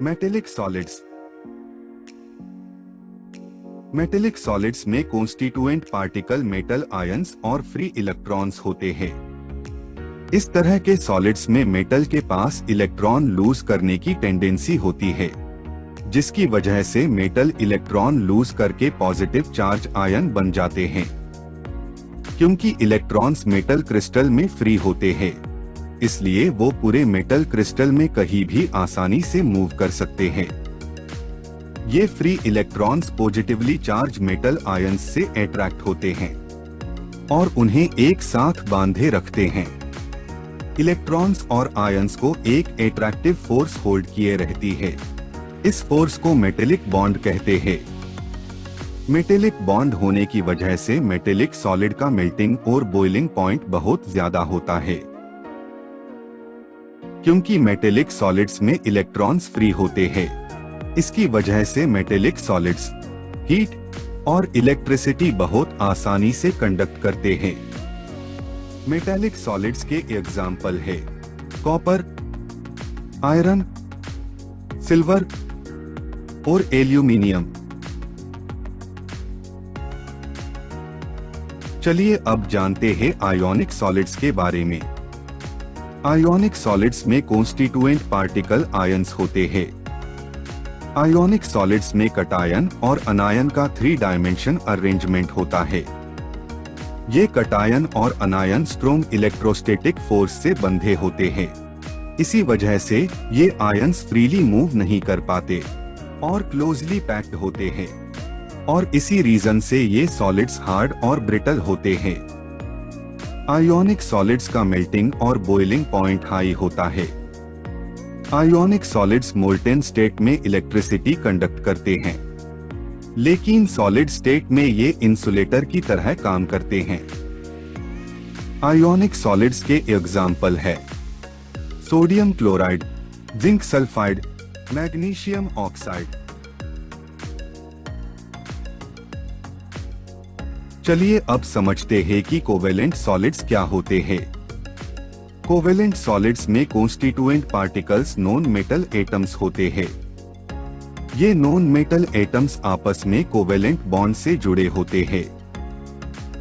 Metallic solids. Metallic solids में constituent particle metal ions और free electrons होते हैं। इस तरह के सॉलिड्स में मेटल के पास इलेक्ट्रॉन लूज करने की टेंडेंसी होती है, जिसकी वजह से मेटल इलेक्ट्रॉन लूज करके पॉजिटिव चार्ज आयन बन जाते हैं। क्योंकि इलेक्ट्रॉन्स मेटल क्रिस्टल में फ्री होते हैं, इसलिए वो पूरे मेटल क्रिस्टल में कहीं भी आसानी से मूव कर सकते हैं। ये free electrons positively charge metal ions से अट्रैक्ट होते हैं और उन्हें एक साथ बांधे रखते हैं। इलेक्ट्रॉन्स और आयंस को एक अट्रैक्टिव फोर्स होल्ड किए रहती है। इस फोर्स को मेटेलिक बॉन्ड कहते हैं। मेटेलिक बॉन्ड होने की वजह से मेटेलिक सॉलिड का मेल्टिंग और बॉइलिंग पॉइंट बहुत ज्यादा होता है। क्योंकि मेटेलिक सॉलिड्स में इलेक्ट्रॉन्स फ्री होते हैं, इसकी वजह से मेटेलिक सॉलिड्स हीट और इलेक्ट्रिसिटी बहुत आसानी से कंडक्ट करते हैं। मेटेलिक सॉलिड्स के एग्जाम्पल है कॉपर, आयरन, सिल्वर और एल्यूमिनियम। चलिए अब जानते हैं आयोनिक सॉलिड्स के बारे में। आयोनिक सॉलिड्स में कॉन्स्टिट्यूएंट पार्टिकल आयंस होते हैं। आयोनिक सॉलिड्स में कटायन और अनायन का 3 डायमेंशन अरेंजमेंट होता है। ये कटायन और अनायन स्ट्रॉन्ग इलेक्ट्रोस्टैटिक फोर्स से बंधे होते हैं। इसी वजह से ये आयंस फ्रीली मूव नहीं कर पाते और क्लोजली पैक्ड होते हैं, और इसी रीजन से ये सॉलिड्स हार्ड और ब्रिटल होते हैं। आयोनिक सॉलिड्स का मेल्टिंग और बॉइलिंग पॉइंट हाई होता है। आयोनिक सॉलिड्स मोल्टेन स्टेट में इलेक्ट्रिसिटी कंडक्ट करते हैं, लेकिन सॉलिड स्टेट में ये इंसुलेटर की तरह काम करते हैं। आयोनिक सॉलिड्स के एग्जाम्पल है sodium chloride, zinc sulphide, magnesium oxide. चलिए अब समझते हैं कि कोवेलेंट सॉलिड्स क्या होते हैं। कोवेलेंट सॉलिड्स में constituent particles non metal atoms होते हैं। ये नॉन मेटल एटम्स आपस में कोवेलेंट बॉन्ड से जुड़े होते हैं।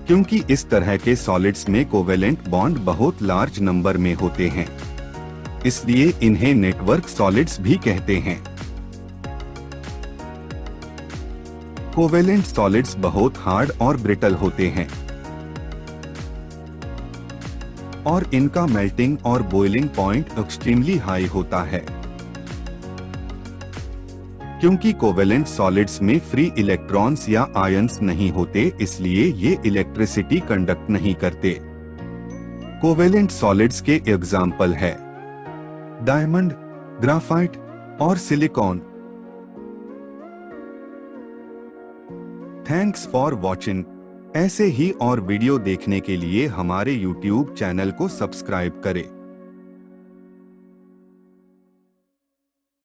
क्योंकि इस तरह के सॉलिड्स में कोवेलेंट बॉन्ड बहुत लार्ज नंबर में होते हैं, इसलिए इन्हें नेटवर्क सॉलिड्स भी कहते हैं। कोवेलेंट सॉलिड्स बहुत हार्ड और ब्रिटल होते हैं और इनका मेल्टिंग और बॉइलिंग पॉइंट एक्सट्रीमली हाई होता है। क्योंकि कोवेलेंट सॉलिड्स में फ्री इलेक्ट्रॉन्स या आयंस नहीं होते, इसलिए ये इलेक्ट्रिसिटी कंडक्ट नहीं करते। कोवेलेंट सॉलिड्स के एग्जाम्पल है डायमंड, ग्राफाइट और सिलिकॉन। Thanks for watching. ऐसे ही और वीडियो देखने के लिए हमारे YouTube चैनल को सब्सक्राइब करें।